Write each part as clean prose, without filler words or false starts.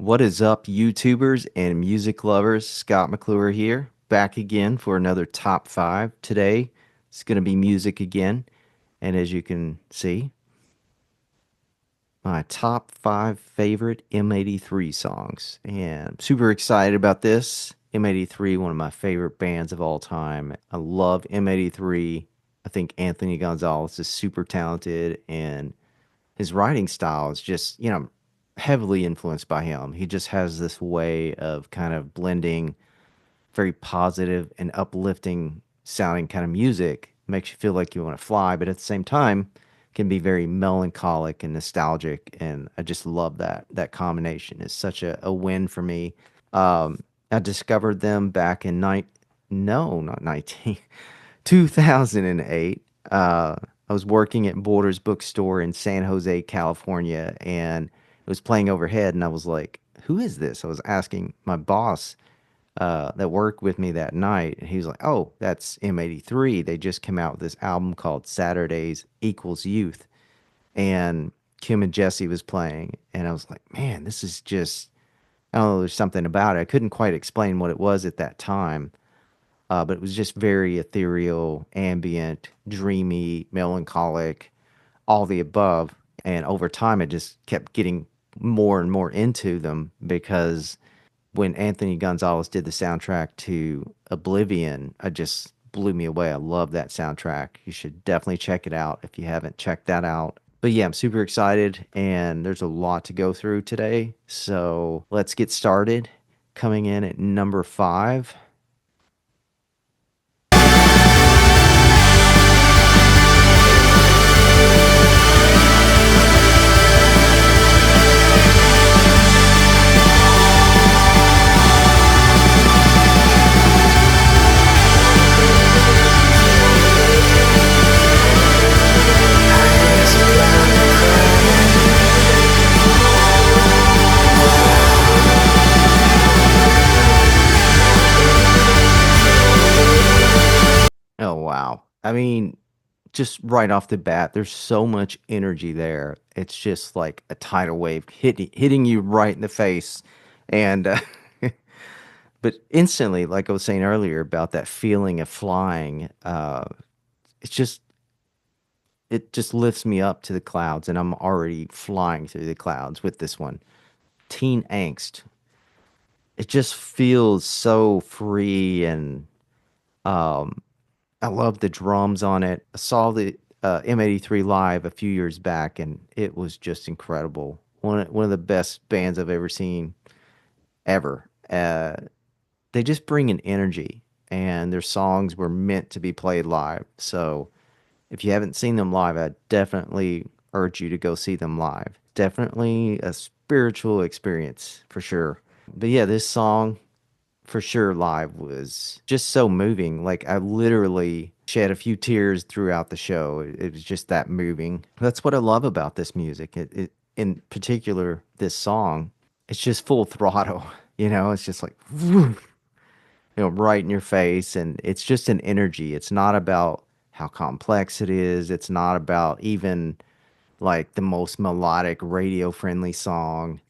What is up, YouTubers and music lovers? Scott McClure here, back again for another top five. Today, it's going to be music again. And as you can see, my top five favorite M83 songs. And I'm super excited about this. M83, one of my favorite bands of all time. I love M83. I think Anthony Gonzalez is super talented, and his writing style is just, heavily influenced by him. He just has this way of kind of blending very positive and uplifting sounding kind of music. Makes you feel like you want to fly, but at the same time can be very melancholic and nostalgic. And I just love that combination. It's such a win for me. I discovered them back in no, not 19, 2008. I was working at Borders Bookstore in San Jose, California, and it was playing overhead, and I was like, "Who is this?" I was asking my boss that worked with me that night, and he was like, "Oh, that's M83. They just came out with this album called Saturdays Equals Youth," and Kim and Jesse was playing, and I was like, "Man, this is just." I don't know, there's something about it. I couldn't quite explain what it was at that time, but it was just very ethereal, ambient, dreamy, melancholic, all the above. And over time, I just kept getting more and more into them because when Anthony Gonzalez did the soundtrack to Oblivion, I just blew me away. I love that soundtrack. You should definitely check it out if you haven't checked that out. But yeah, I'm super excited, and there's a lot to go through today. So let's get started. Coming in at number five. Oh, wow. I mean, just right off the bat, there's so much energy there. It's just like a tidal wave hitting you right in the face. And, but instantly, like I was saying earlier about that feeling of flying, it's just, it just lifts me up to the clouds, and I'm already flying through the clouds with this one. Teen Angst. It just feels so free, and um, I love the drums on it. I saw the M83 live a few years back, and it was just incredible. One of the best bands I've ever seen, ever. They just bring an energy, and their songs were meant to be played live. So if you haven't seen them live, I definitely urge you to go see them live. Definitely a spiritual experience for sure. But yeah, this song for sure live was just so moving. Like I literally shed a few tears throughout the show. It was just that moving. That's what I love about this music. It in particular this song. It's just full throttle. It's just like woof, right in your face, and it's just an energy. It's not about how complex it is. It's not about even like the most melodic radio friendly song.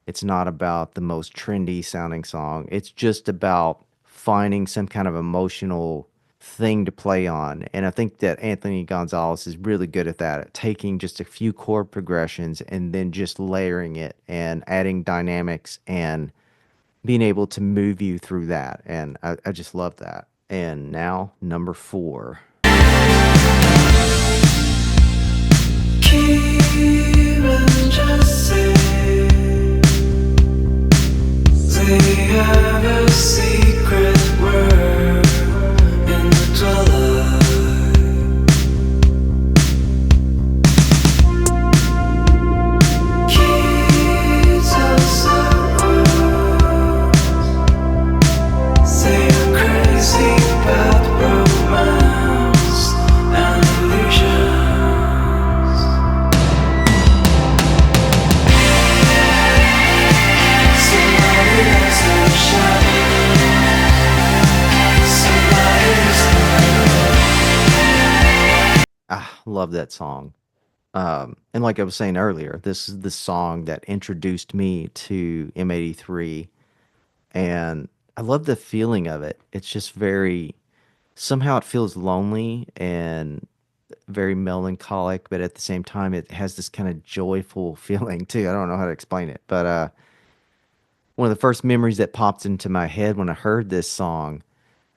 It's not about the most trendy sounding song. It's just about finding some kind of emotional thing to play on. And I think that Anthony Gonzalez is really good at that, at taking just a few chord progressions and then just layering it and adding dynamics and being able to move you through that. And I just love that. And now, number four. They have a secret word in the twilight. Keys of sorrow. They are crazy about romance and illusions. Love that song. And like I was saying earlier, this is the song that introduced me to M83, and I love the feeling of it. It's just very somehow it feels lonely and very melancholic, but at the same time, it has this kind of joyful feeling too. I don't know how to explain it, but one of the first memories that popped into my head when I heard this song,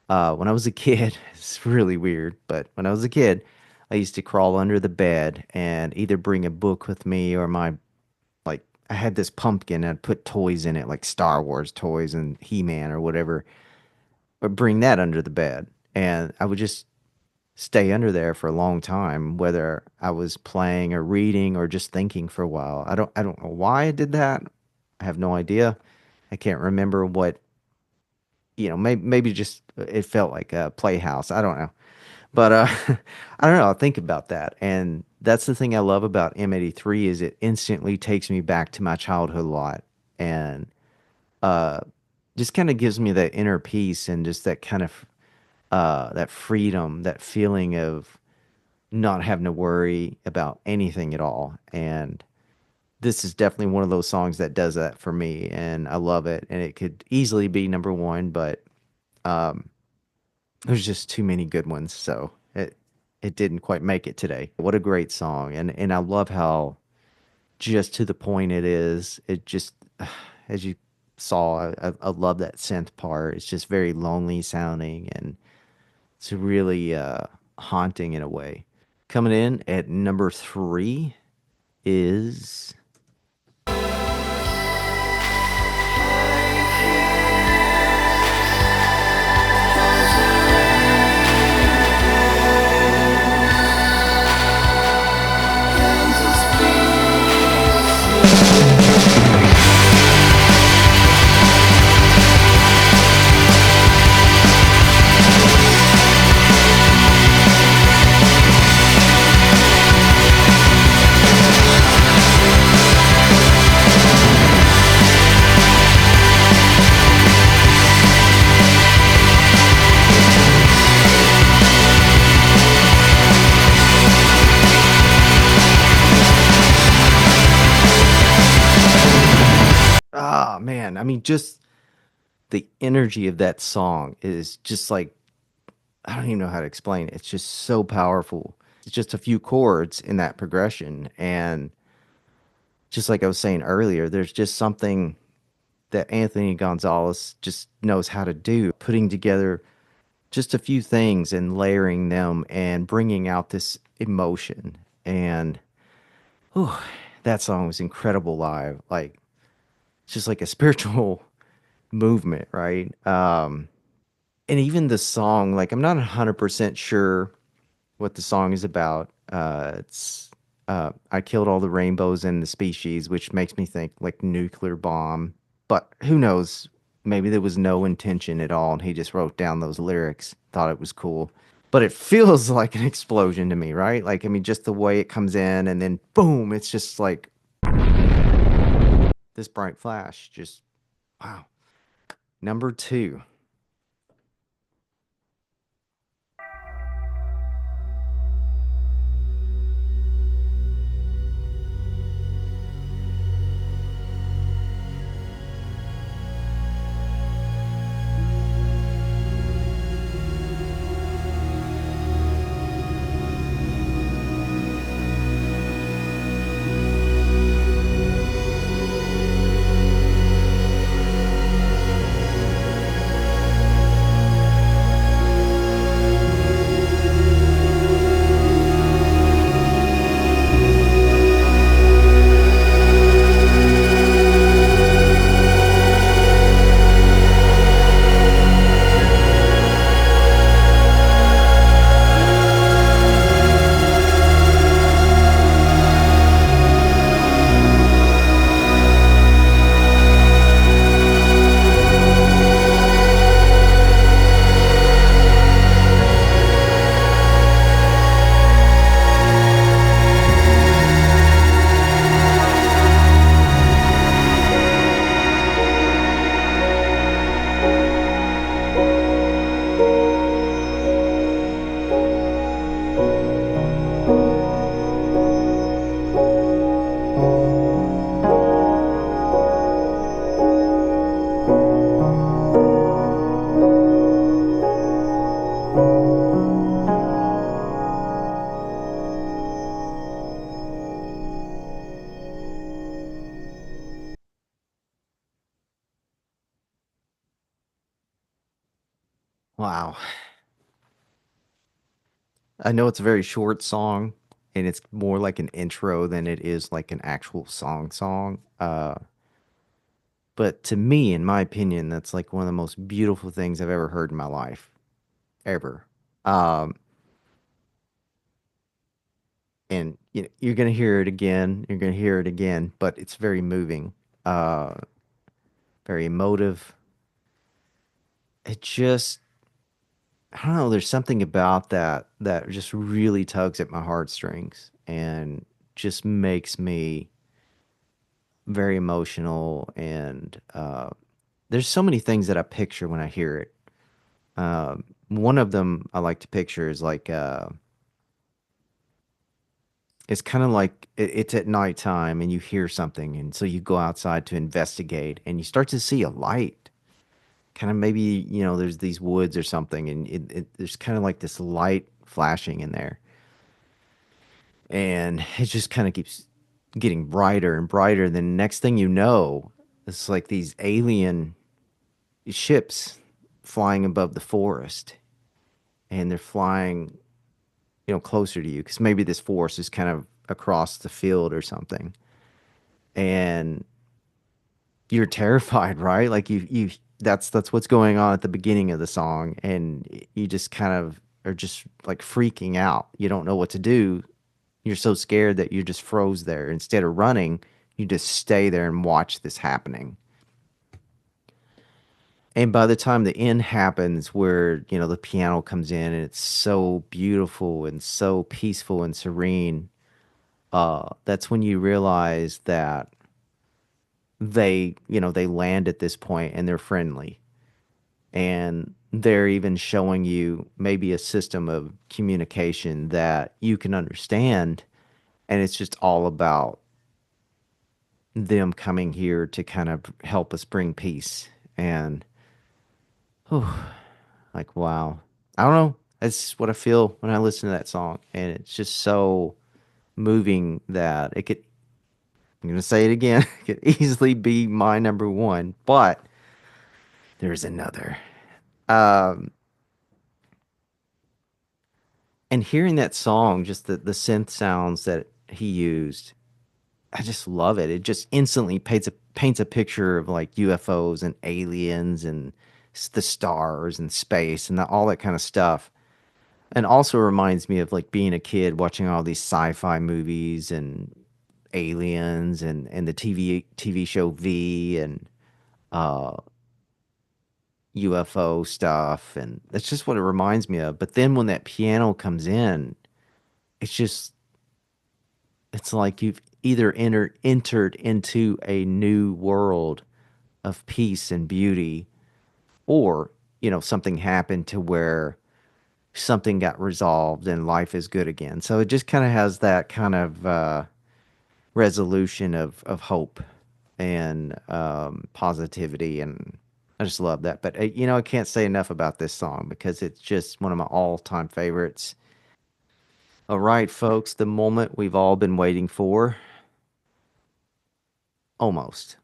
when I was a kid, it's really weird, but when I was a kid, I used to crawl under the bed and either bring a book with me or my like I had this pumpkin and I'd put toys in it like Star Wars toys and He-Man or whatever, but bring that under the bed. And I would just stay under there for a long time, whether I was playing or reading or just thinking for a while. I don't know why I did that. I have no idea. I can't remember what, maybe just it felt like a playhouse. I don't know. But I don't know. I think about that. And that's the thing I love about M83 is it instantly takes me back to my childhood a lot and uh just kind of gives me that inner peace and just that kind of that freedom, that feeling of not having to worry about anything at all. And this is definitely one of those songs that does that for me, and I love it. And it could easily be number one, but um, there's just too many good ones, so it didn't quite make it today. What a great song, and I love how just to the point it is. It just as you saw, I love that synth part. It's just very lonely sounding, and it's really haunting in a way. Coming in at number three is man, I mean, just the energy of that song is just like I don't even know how to explain it. It's just so powerful. It's just a few chords in that progression, and just like I was saying earlier, there's just something that Anthony Gonzalez just knows how to do, putting together just a few things and layering them and bringing out this emotion. And whew, that song was incredible live. Like it's just like a spiritual movement, right? And even the song, like I'm not 100% sure what the song is about. It's I killed all the rainbows and the species, which makes me think like nuclear bomb. But who knows? Maybe there was no intention at all, and he just wrote down those lyrics, thought it was cool. But it feels like an explosion to me, right? Like I mean, just the way it comes in, and then boom, it's just like this bright flash. Just wow. Number two. Wow. I know it's a very short song and it's more like an intro than it is like an actual song. But to me, in my opinion, that's like one of the most beautiful things I've ever heard in my life, ever. Um, and you know, you're gonna hear it again. You're gonna hear it again, but it's very moving, uh, very emotive. It just, I don't know. There's something about that just really tugs at my heartstrings and just makes me very emotional. And there's so many things that I picture when I hear it. One of them I like to picture is like it's kind of like it's at nighttime and you hear something, and so you go outside to investigate, and you start to see a light. Kind of maybe there's these woods or something, and there's kind of like this light flashing in there, and it just kind of keeps getting brighter and brighter. Then next thing you know, it's like these alien ships flying above the forest, and they're flying closer to you because maybe this forest is kind of across the field or something, and you're terrified, right? Like you that's what's going on at the beginning of the song, and you just kind of are just like freaking out. You don't know what to do. You're so scared that you just froze there. Instead of running, you just stay there and watch this happening. And by the time the end happens, where the piano comes in and it's so beautiful and so peaceful and serene, that's when you realize that they land at this point and they're friendly, and they're even showing you maybe a system of communication that you can understand, and it's just all about them coming here to kind of help us bring peace. And whew, like, wow, I don't know, that's what I feel when I listen to that song, and it's just so moving that it could, I'm gonna say it again, it could easily be my number one, but there's another. um and hearing that song, just the synth sounds that he used, I just love it. It just instantly paints a picture of like UFOs and aliens and the stars and space and all that kind of stuff. And also reminds me of like being a kid watching all these sci-fi movies and aliens and the TV show V and uh UFO stuff, and that's just what it reminds me of. But then when that piano comes in, it's just it's like you've either entered into a new world of peace and beauty, or something happened to where something got resolved and life is good again. So it just kind of has that kind of resolution of hope and positivity, and I just love that. But I can't say enough about this song because it's just one of my all-time favorites. All right, folks, the moment we've all been waiting for. Almost.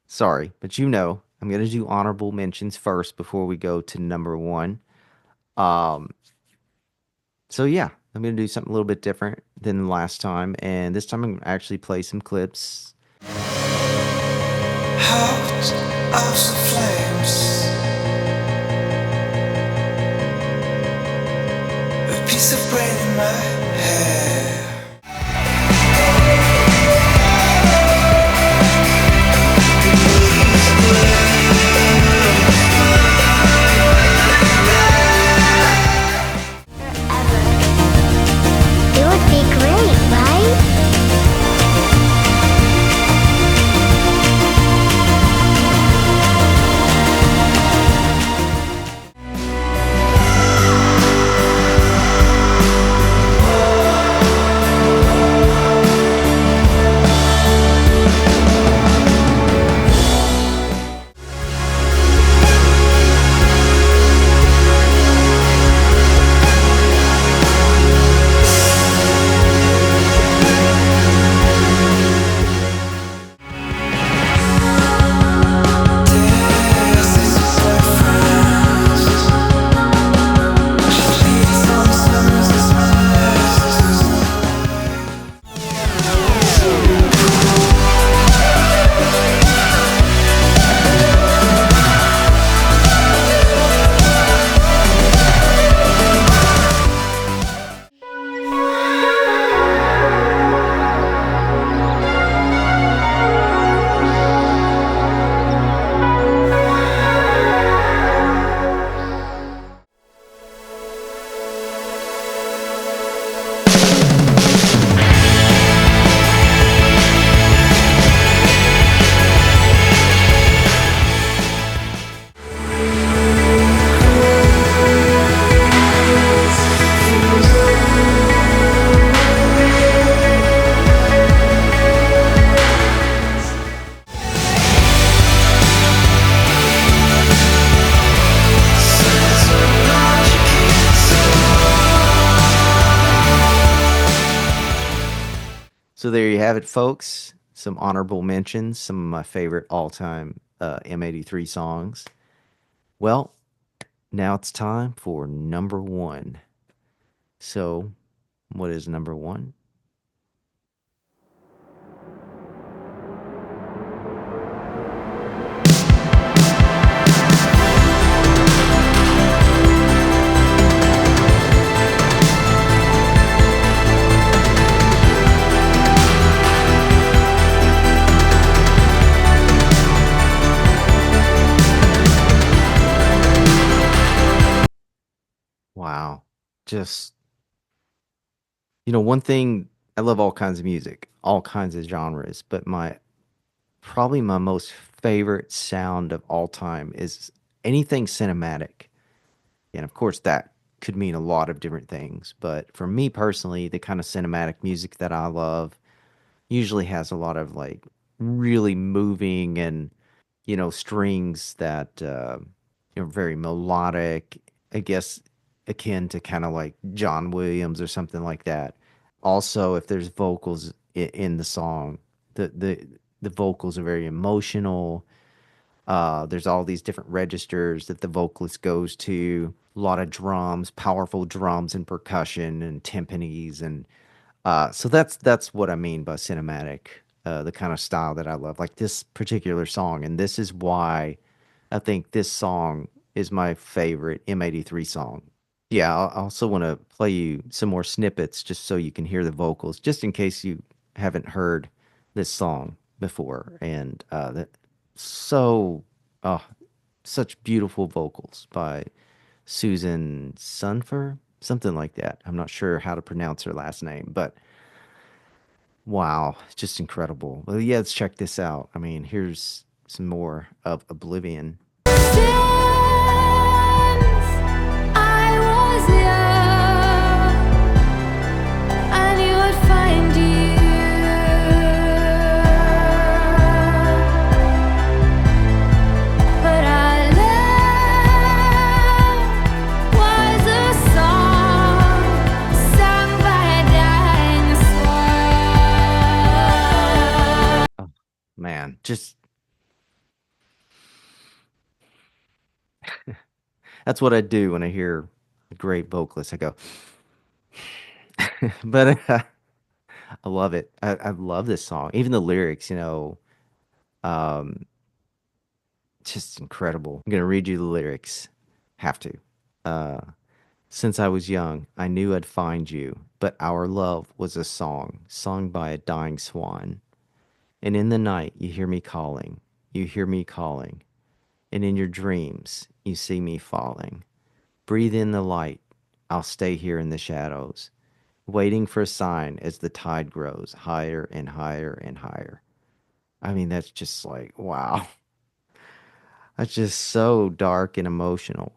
Sorry, but I'm going to do honorable mentions first before we go to number one. Um, so yeah, I'm going to do something a little bit different than last time, and this time I'm going to actually play some clips. Out of the flames, a piece of brain in my head. It would be great, right? So there you have it, folks. Some honorable mentions, some of my favorite all-time M83 songs. Well, now it's time for number one. So, what is number one? Wow. Just, one thing, I love all kinds of music, all kinds of genres, but probably my most favorite sound of all time is anything cinematic. And of course, that could mean a lot of different things. But for me personally, the kind of cinematic music that I love usually has a lot of like really moving and, strings that, very melodic, I guess, akin to kind of like John Williams or something like that. Also, if there's vocals in the song, the vocals are very emotional. There's all these different registers that the vocalist goes to. A lot of drums, powerful drums and percussion and timpanis, and so that's what I mean by cinematic. The kind of style that I love, like this particular song, and this is why I think this song is my favorite M83 song. Yeah, I also want to play you some more snippets just so you can hear the vocals, just in case you haven't heard this song before. And so, oh, such beautiful vocals by Susan Sunfer, something like that. I'm not sure how to pronounce her last name, but wow, just incredible. Well, yeah, let's check this out. I mean, here's some more of Oblivion. Oh, man, just that's what I do when I hear a great vocalist. I go, but I love it. I love this song. Even the lyrics, um, just incredible. I'm gonna read you the lyrics. Have to. Uh, since I was young, I knew I'd find you, but our love was a song sung by a dying swan. And in the night, you hear me calling. You hear me calling. And in your dreams, you see me falling. Breathe in the light. I'll stay here in the shadows, waiting for a sign as the tide grows higher and higher and higher. I mean, that's just like, wow. That's just so dark and emotional.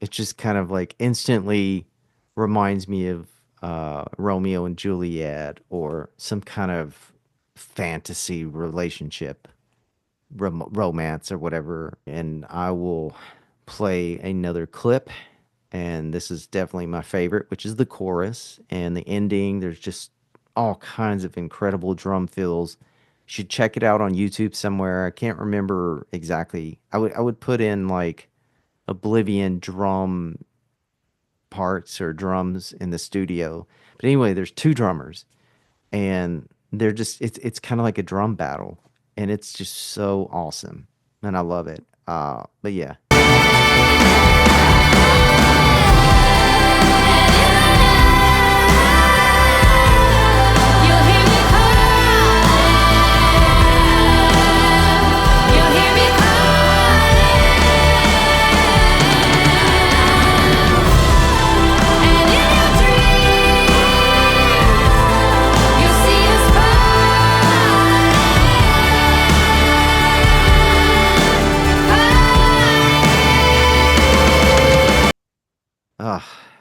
It just kind of like instantly reminds me of Romeo and Juliet or some kind of fantasy relationship, romance or whatever. And I will play another clip. And this is definitely my favorite, which is the chorus and the ending. There's just all kinds of incredible drum fills. You should check it out on YouTube somewhere. I can't remember exactly. I would put in like Oblivion drum parts or drums in the studio. But anyway, there's two drummers and they're just it's kind of like a drum battle and it's just so awesome and I love it. But yeah.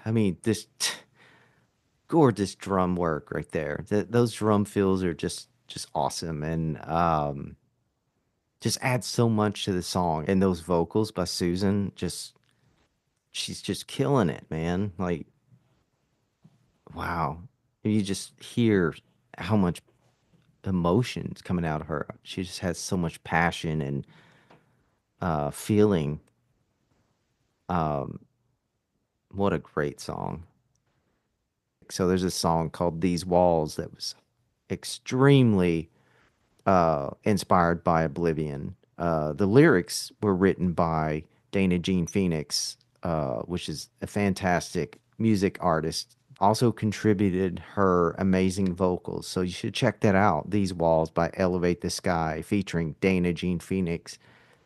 I mean, this gorgeous drum work right there. Those drum fills are just awesome and just adds so much to the song. And those vocals by Susan, just she's just killing it, man. Like, wow. You just hear how much emotions coming out of her. She just has so much passion and feeling. Um, what a great song. So there's a song called These Walls that was extremely inspired by Oblivion. The lyrics were written by Dana Jean Phoenix, which is a fantastic music artist. Also contributed her amazing vocals. So you should check that out. These Walls by Elevate the Sky featuring Dana Jean Phoenix.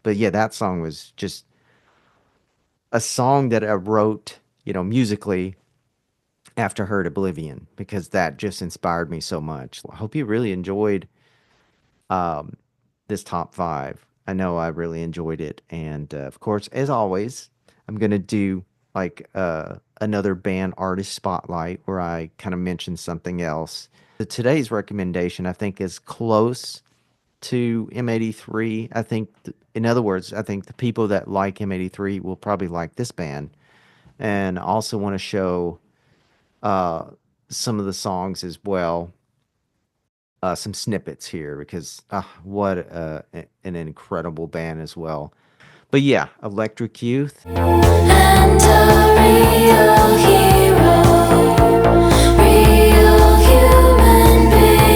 But yeah, that song was just a song that I wrote, musically after I heard Oblivion because that just inspired me so much. I hope you really enjoyed um, this top five. I know I really enjoyed it. And of course, as always, I'm going to do like another band artist spotlight where I kind of mention something else. Today's recommendation, I think, is close to M83. I think, in other words, I think the people that like M83 will probably like this band. And I also want to show uh, some of the songs as well, some snippets here because what an incredible band as well. But yeah, Electric Youth. And a real hero, real human being.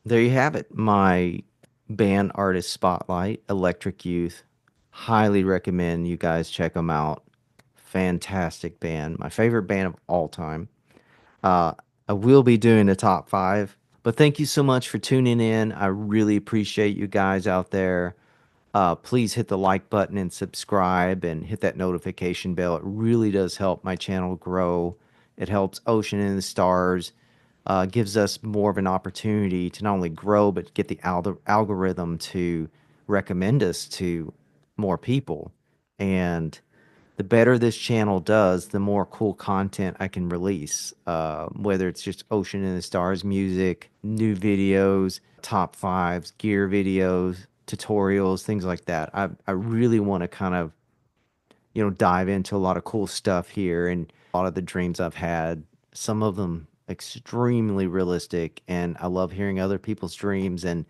There you have it, my band artist spotlight, Electric Youth. Highly recommend you guys check them out. Fantastic band, my favorite band of all time. Uh, I will be doing the top five, but thank you so much for tuning in. I really appreciate you guys out there. Please hit the like button and subscribe and hit that notification bell. It really does help my channel grow. It helps Ocean and the Stars, gives us more of an opportunity to not only grow, but get the algorithm to recommend us to more people. And the better this channel does, the more cool content I can release. Whether it's just Ocean and the Stars music, new videos, top fives, gear videos, tutorials, things like that. I really want to kind of, dive into a lot of cool stuff here and a lot of the dreams I've had, some of them extremely realistic. And I love hearing other people's dreams. And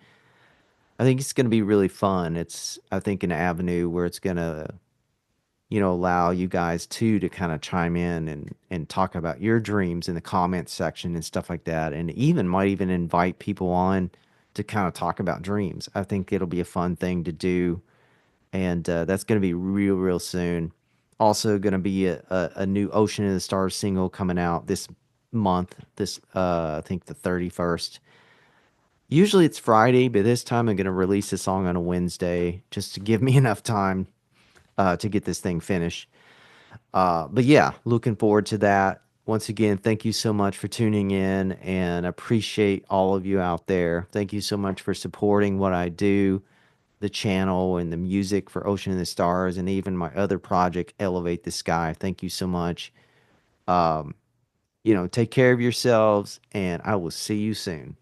I think it's going to be really fun. It's, I think, an avenue where it's going to allow you guys too to kind of chime in and talk about your dreams in the comments section and stuff like that, and even might even invite people on to kind of talk about dreams. I think it'll be a fun thing to do, and that's going to be real soon. Also, going to be a new Ocean and the Stars single coming out this month. This I think the 31st. Usually it's Friday, but this time I'm going to release the song on a Wednesday just to give me enough time to get this thing finished. But yeah, looking forward to that. Once again, thank you so much for tuning in and appreciate all of you out there. Thank you so much for supporting what I do, the channel and the music for Ocean and the Stars, and even my other project, Elevate the Sky. Thank you so much. Take care of yourselves, and I will see you soon.